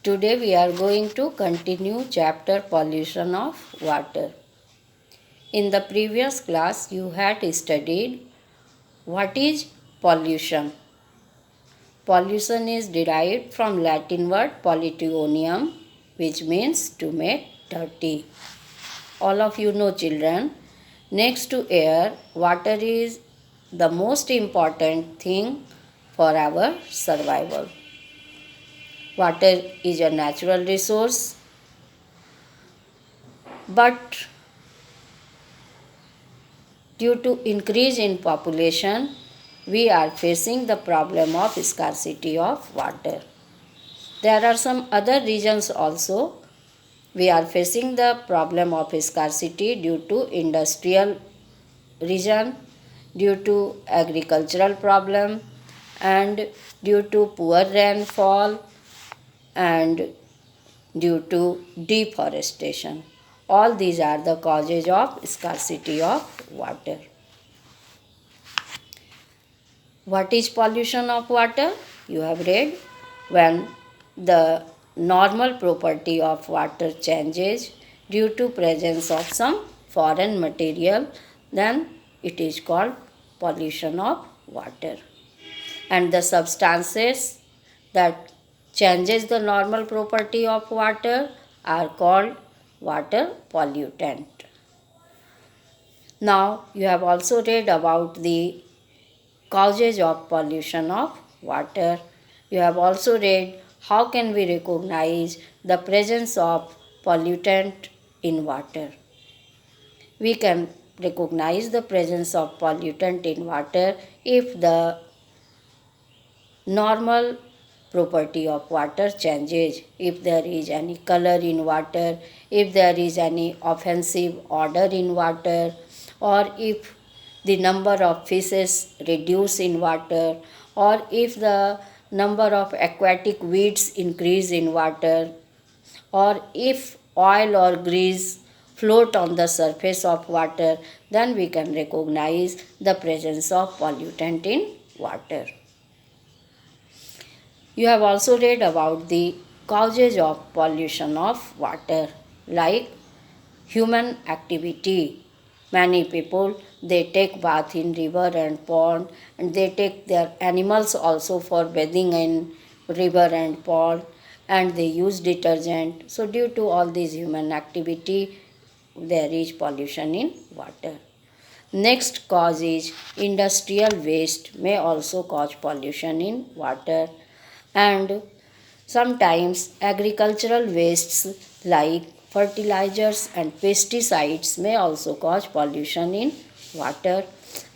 Today we are going to continue chapter pollution of water. In the previous class you had studied what is pollution. Pollution is derived from Latin word pollutionem, which means to make dirty. All of you know, children, next to air, water is the most important thing for our survival. Water is a natural resource, but due to increase in population, we are facing the problem of scarcity of water. There are some other reasons also. We are facing the problem of scarcity due to industrial reason, due to agricultural problem, and due to poor rainfall, and due to deforestation. All these are the causes of scarcity of water. What is pollution of water? You have read, when the normal property of water changes due to presence of some foreign material, then it is called pollution of water. And the substances that changes the normal property of water are called water pollutant. Now you have also read about the causes of pollution of water. You have also read how can we recognize the presence of pollutant in water. We can recognize the presence of pollutant in water if the normal property of water changes, if there is any color in water, if there is any offensive odor in water, or if the number of fishes reduce in water, or if the number of aquatic weeds increase in water, or if oil or grease float on the surface of water, then we can recognize the presence of pollutant in water. You have also read about the causes of pollution of water, like human activity. Many people, they take bath in river and pond, and they take their animals also for bathing in river and pond, and they use detergent. So due to all these human activity, there is pollution in water. Next cause is industrial waste may also cause pollution in water, and sometimes agricultural wastes like fertilizers and pesticides may also cause pollution in water,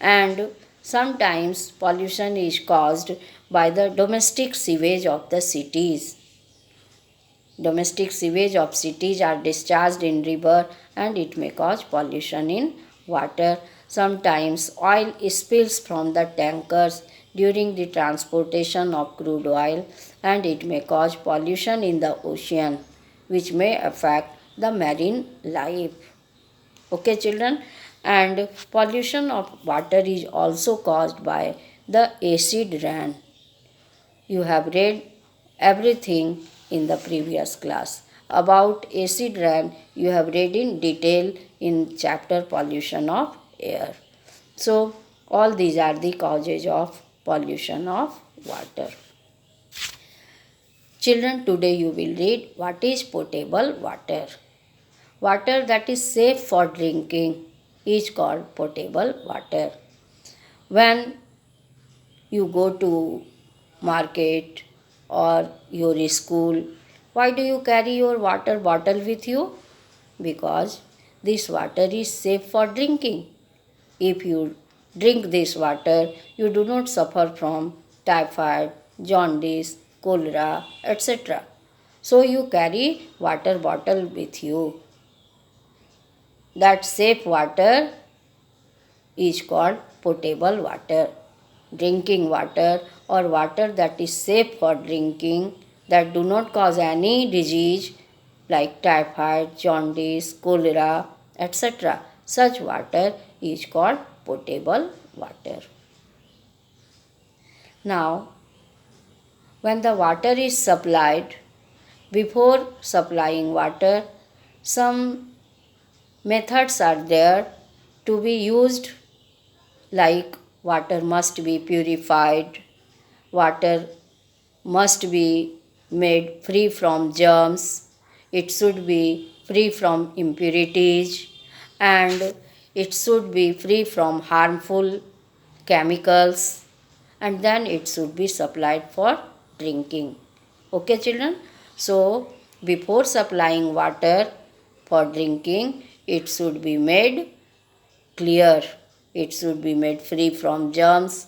and sometimes pollution is caused by the domestic sewage of the cities. Domestic sewage of cities are discharged in river and it may cause pollution in water. Sometimes oil spills from the tankers during the transportation of crude oil and it may cause pollution in the ocean, which may affect the marine life. Okay, children? And pollution of water is also caused by the acid rain. You have read everything in the previous class. About acid rain, you have read in detail in chapter pollution of air. So, all these are the causes of pollution of water. Children, today you will read what is potable water. Water that is safe for drinking is called potable water. When you go to market or your school, why do you carry your water bottle with you? Because this water is safe for drinking. If you drink this water, you do not suffer from typhoid, jaundice, cholera, etc. So you carry water bottle with you. That safe water is called potable water. Drinking water or water that is safe for drinking, that do not cause any disease like typhoid, jaundice, cholera, etc. Such water is called potable water. Now, when the water is supplied Before supplying water, some methods are there to be used, like water must be purified, water must be made free from germs, it should be free from impurities, and it should be free from harmful chemicals, and then it should be supplied for drinking. Okay, children? So, before supplying water for drinking, it should be made clear. It should be made free from germs,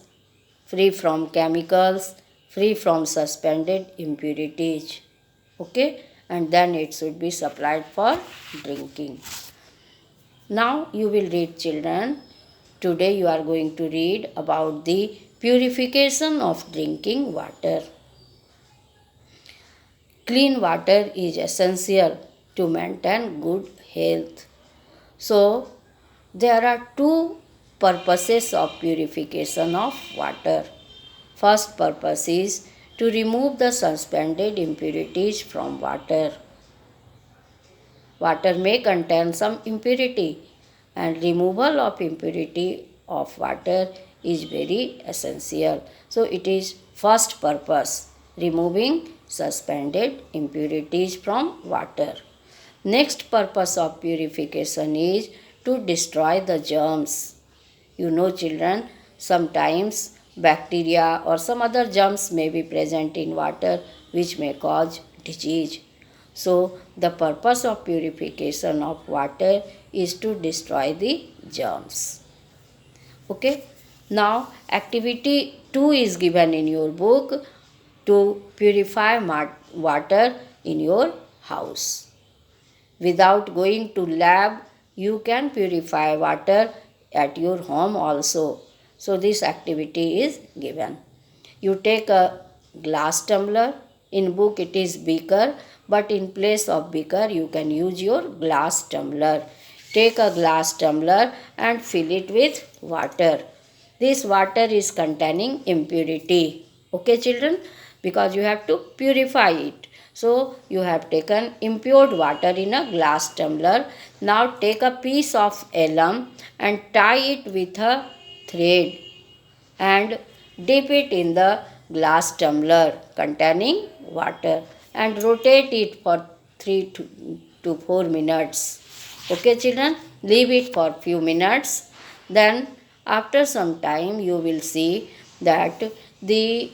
free from chemicals, free from suspended impurities. Okay? And then it should be supplied for drinking. Now you will read, children. Today you are going to read about the purification of drinking water. Clean water is essential to maintain good health. So, there are two purposes of purification of water. First purpose is to remove the suspended impurities from water. Water may contain some impurity, and removal of impurity of water is very essential. So it is first purpose, removing suspended impurities from water. Next purpose of purification is to destroy the germs. You know, children, sometimes bacteria or some other germs may be present in water which may cause disease. So, the purpose of purification of water is to destroy the germs. Okay. Now, activity 2 is given in your book, to purify water in your house. Without going to lab, you can purify water at your home also. So this activity is given. You take a glass tumbler. In book it is beaker, but in place of beaker you can use your glass tumbler. Take a glass tumbler and fill it with water. This water is containing impurity. Okay, children? Because you have to purify it. So you have taken impure water in a glass tumbler. Now take a piece of alum and tie it with a thread and dip it in the glass tumbler containing water and rotate it for 3 to 4 minutes. Okay, children? Leave it for few minutes. Then after some time you will see that the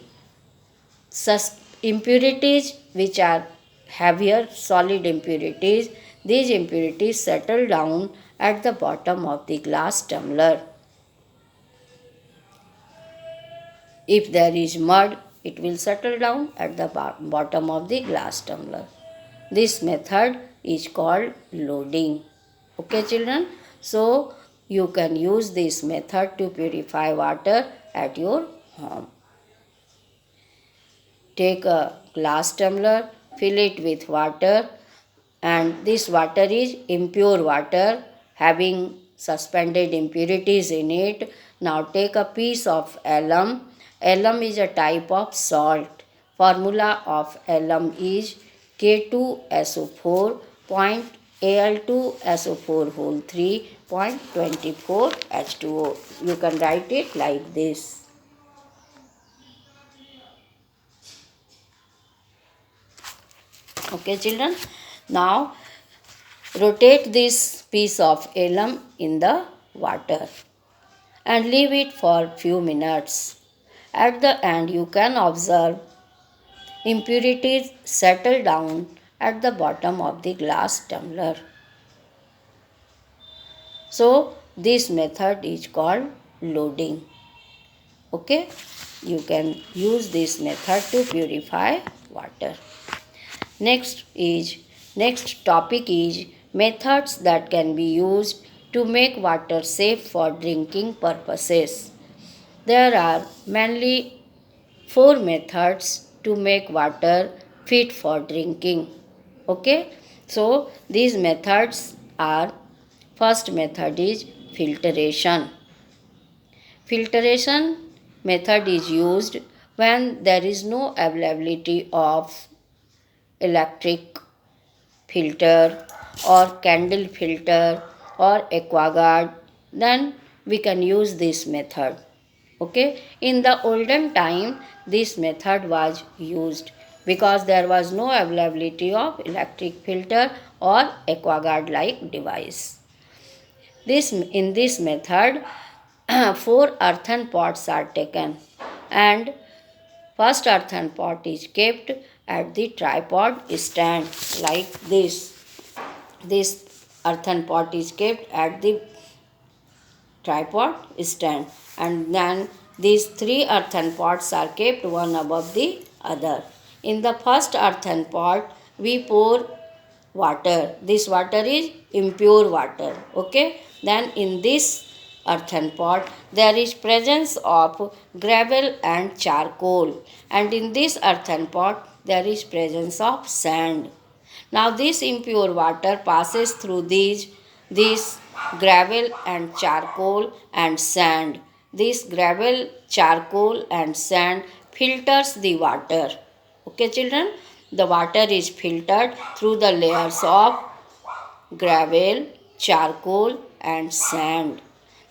impurities which are heavier solid impurities, these impurities settle down at the bottom of the glass tumbler. If there is mud, it will settle down at the bottom of the glass tumbler. This method is called loading. Okay, children? So you can use this method to purify water at your home. Take a glass tumbler, fill it with water, and this water is impure water having suspended impurities in it. Now take a piece of alum. Alum is a type of salt. Formula of alum is K2SO4 point Al2SO4 whole 3.24 H2O. You can write it like this. Okay, children? Now rotate this piece of alum in the water and leave it for few minutes. At the end, you can observe impurities settle down at the bottom of the glass tumbler. So this method is called loading. Okay, you can use this method to purify water. Next topic is methods that can be used to make water safe for drinking purposes. There are mainly 4 methods to make water fit for drinking. Okay, so these methods are, first method is filtration. Filtration method is used when there is no availability of electric filter or candle filter or aquaguard, then we can use this method. Okay, in the olden time this method was used because there was no availability of electric filter or aquaguard like device. In this method, four earthen pots are taken, and first earthen pot is kept at the tripod stand like this. This earthen pot is kept at the tripod stand, and then these three earthen pots are kept one above the other. In the first earthen pot, we pour water. This water is impure water. Okay. Then in this earthen pot, there is presence of gravel and charcoal, and in this earthen pot, there is presence of sand. Now this impure water passes through these gravel and charcoal and sand. This gravel, charcoal and sand filters the water. Okay children, the water is filtered through the layers of gravel, charcoal and sand.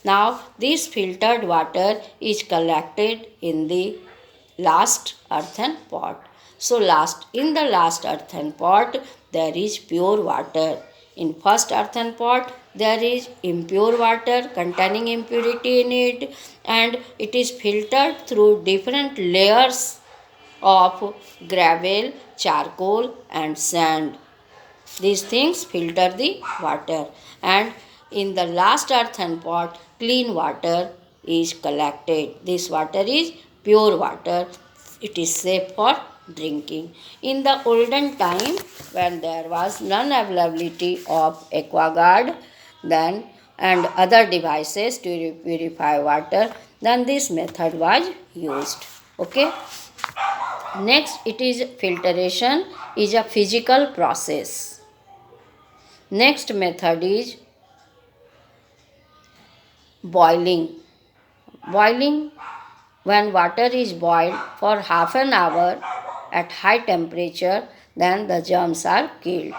Now this filtered water is collected in the last earthen pot. So in the last earthen pot there is pure water. In first earthen pot there is impure water containing impurity in it, and it is filtered through different layers of gravel, charcoal and sand. These things filter the water, and in the last earthen pot clean water is collected. This water is pure water. It is safe for drinking. In the olden time, when there was none availability of aquaguard then and other devices to purify water, then this method was used. Okay. Next, it is filtration is a physical process. Next method is boiling. Boiling, when water is boiled for half an hour at high temperature, then the germs are killed.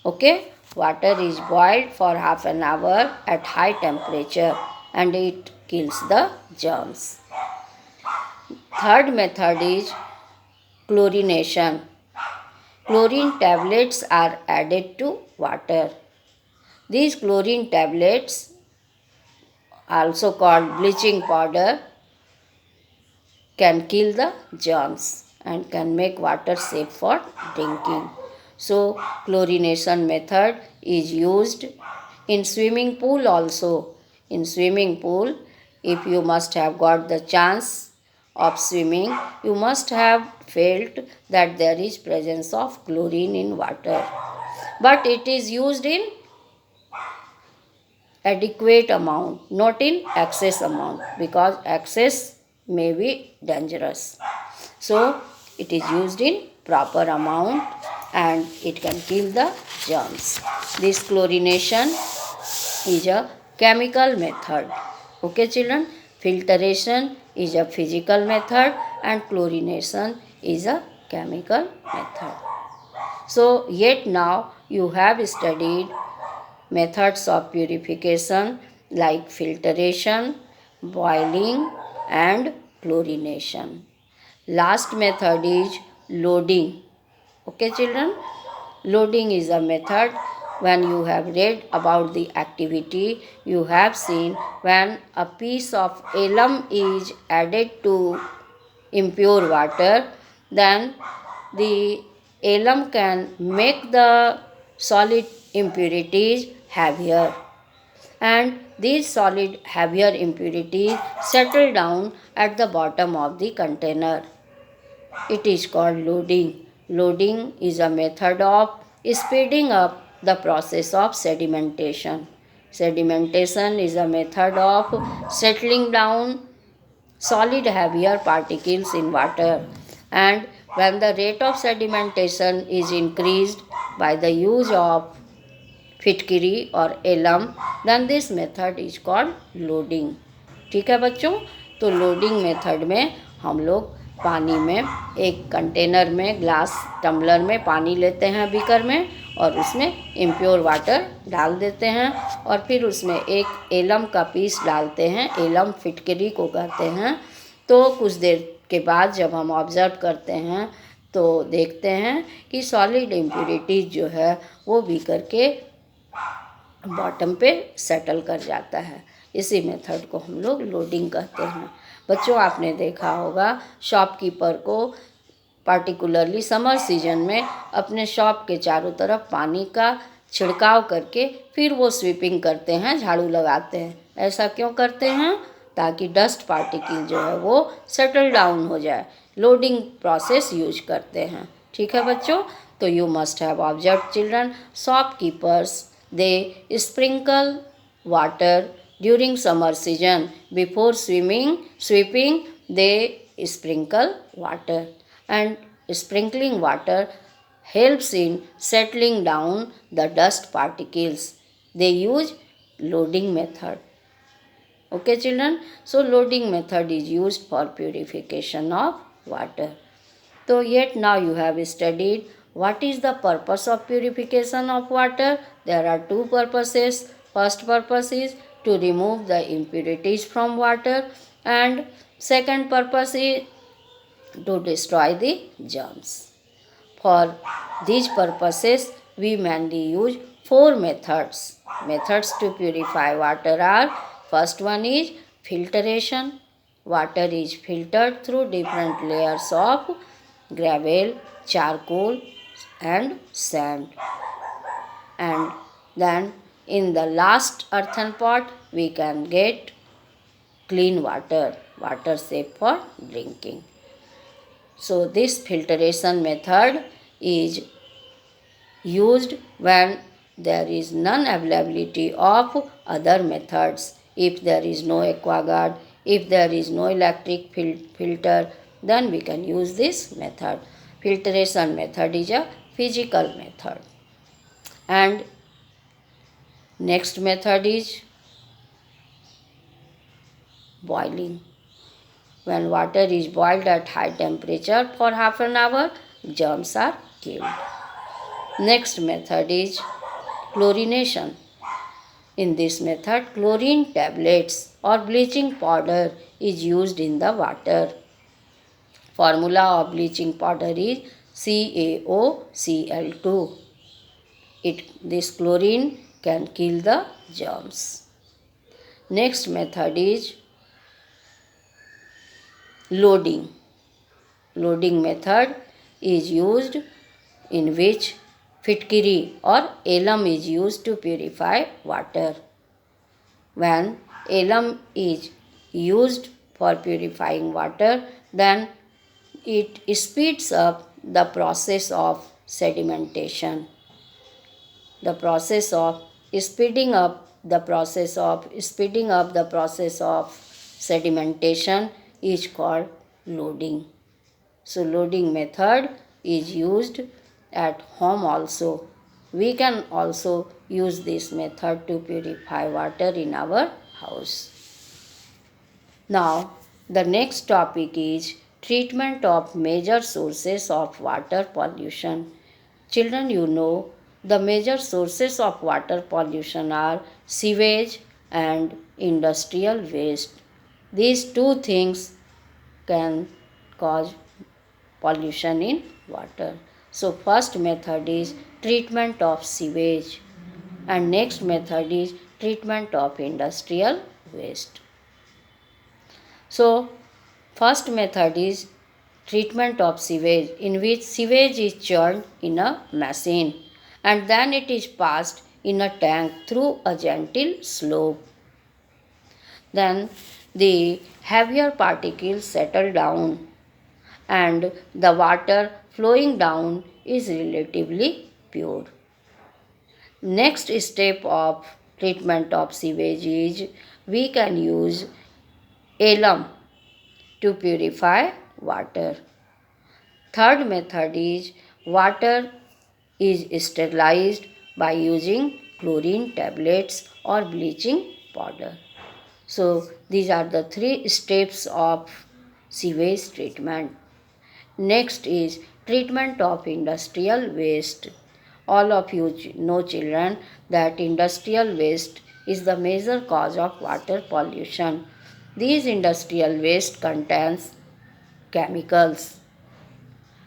Okay, water is boiled for half an hour at high temperature and it kills the germs. Third method is chlorination. Chlorine tablets are added to water. These chlorine tablets, also called bleaching powder, can kill the germs and can make water safe for drinking. So chlorination method is used in swimming pool also. In swimming pool, if you must have got the chance of swimming, you must have felt that there is presence of chlorine in water. But it is used in adequate amount, not in excess amount, because excess may be dangerous. So it is used in proper amount and it can kill the germs. This chlorination is a chemical method. Okay children, filtration is a physical method and chlorination is a chemical method. So yet now you have studied methods of purification like filtration, boiling and chlorination. Last method is loading. Okay children, loading is a method. When you have read about the activity, you have seen when a piece of alum is added to impure water, then the alum can make the solid impurities heavier, and these solid heavier impurities settle down at the bottom of the container. It is called loading. Loading is a method of speeding up the process of sedimentation. Sedimentation is a method of settling down solid heavier particles in water, and when the rate of sedimentation is increased by the use of फिटकिरी और alum, then this method is called loading. ठीक है बच्चों, तो loading method में हम लोग पानी में, एक कंटेनर में, ग्लास टम्बलर में पानी लेते हैं बीकर में, और उसमें इम्प्योर वाटर डाल देते हैं, और फिर उसमें एक एलम का पीस डालते हैं, एलम फिटकरी को कहते हैं। तो कुछ देर के बाद जब हम ऑब्ज़र्व करते हैं तो देखते हैं कि सॉलिड इम्प्यूरिटीज जो है वो बीकर के बॉटम पे सेटल कर जाता है। इसी मेथड को हम लोग लोडिंग कहते हैं। बच्चों, आपने देखा होगा शॉपकीपर को पार्टिकुलरली समर सीजन में अपने शॉप के चारों तरफ पानी का छिड़काव करके फिर वो स्वीपिंग करते हैं, झाड़ू लगाते हैं। ऐसा क्यों करते हैं? ताकि डस्ट पार्टिकल जो है वो सेटल डाउन हो जाए। लोडिंग प्रोसेस यूज करते हैं। ठीक है बच्चों, तो you must have observe children, shopkeepers they sprinkle water during summer season. Before sweeping they sprinkle water, and sprinkling water helps in settling down the dust particles. They use loading method. Okay children, so loading method is used for purification of water. So yet now you have studied what is the purpose of purification of water. There are two purposes. First purpose is to remove the impurities from water, and second purpose is to destroy the germs. For these purposes we mainly use four methods. Methods to purify water are: first one is filtration. Water is filtered through different layers of gravel, charcoal and sand, and then in the last earthen pot we can get clean water, water safe for drinking. So this filtration method is used when there is non availability of other methods. If there is no aquaguard, if there is no electric filter, then we can use this method. Filtration method is a physical method. And next method is boiling. When water is boiled at high temperature for half an hour, germs are killed. Next method is chlorination. In this method, chlorine tablets or bleaching powder is used in the water. Formula of bleaching powder is CaOCl2. This chlorine can kill the germs. Next method is loading. Loading method is used in which fitkiri or alum is used to purify water. When alum is used for purifying water, then it speeds up the process of sedimentation. The process of speeding up the process of sedimentation is called loading. So loading method is used at home also. We can also use this method to purify water in our house. Now the next topic is treatment of major sources of water pollution. Children, you know the major sources of water pollution are sewage and industrial waste. These two things can cause pollution in water. So first method is treatment of sewage, and next method is treatment of industrial waste. So first method is treatment of sewage, in which sewage is churned in a machine and then it is passed in a tank through a gentle slope. Then the heavier particles settle down and the water flowing down is relatively pure. Next step of treatment of sewage is we can use alum to purify water. Third method is water is sterilized by using chlorine tablets or bleaching powder. So these are the three steps of sewage treatment. Next is treatment of industrial waste. All of you know, children, that industrial waste is the major cause of water pollution. These industrial waste contains chemicals,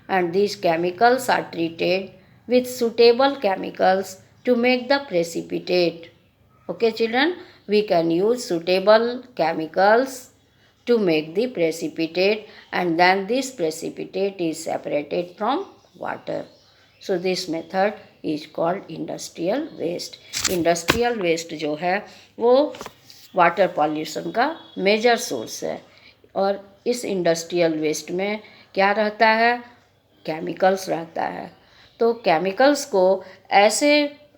and these chemicals are treated with suitable chemicals to make the precipitate. Okay, children, we can use suitable chemicals to make the precipitate, and then this precipitate is separated from water. So this method is called industrial waste. Industrial waste जो है वो water pollution का major source है, और इस industrial waste में क्या रहता है? केमिकल्स रहता है। तो केमिकल्स को ऐसे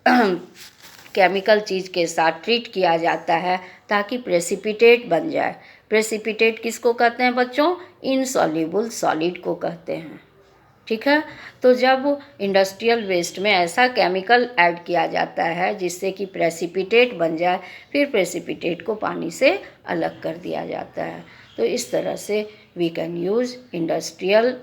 केमिकल चीज़ के साथ ट्रीट किया जाता है ताकि प्रेसिपिटेट बन जाए। प्रेसिपिटेट किसको कहते हैं बच्चों? इनसॉल्युबल सॉलिड को कहते हैं। ठीक है, तो जब इंडस्ट्रियल वेस्ट में ऐसा केमिकल ऐड किया जाता है जिससे कि प्रेसिपिटेट बन जाए, फिर प्रेसिपिटेट को पानी से अलग कर दिया जाता है। तो इस तरह से we can use industrial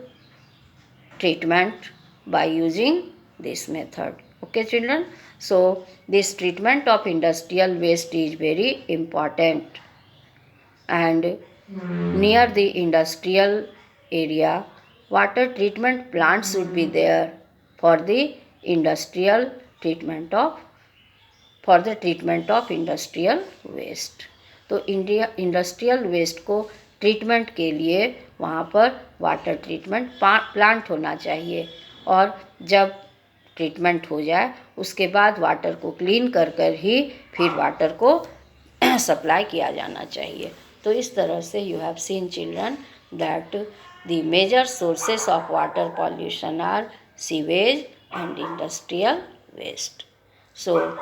treatment by using this method. Okay, children, so this treatment of industrial waste is very important, and near the industrial area water treatment plants should be there for the industrial treatment of for the treatment of industrial waste. तो industrial waste को treatment के लिए वहाँ पर water treatment plant होना चाहिए, और जब ट्रीटमेंट हो जाए उसके बाद वाटर को क्लीन कर कर ही फिर वाटर को सप्लाई किया जाना चाहिए। तो इस तरह से you have seen children that the major sources of water pollution are sewage and industrial waste. So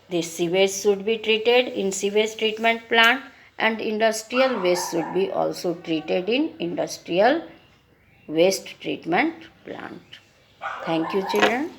this sewage should be treated in sewage treatment plant, and industrial waste should be also treated in industrial waste treatment plant. Thank you, children.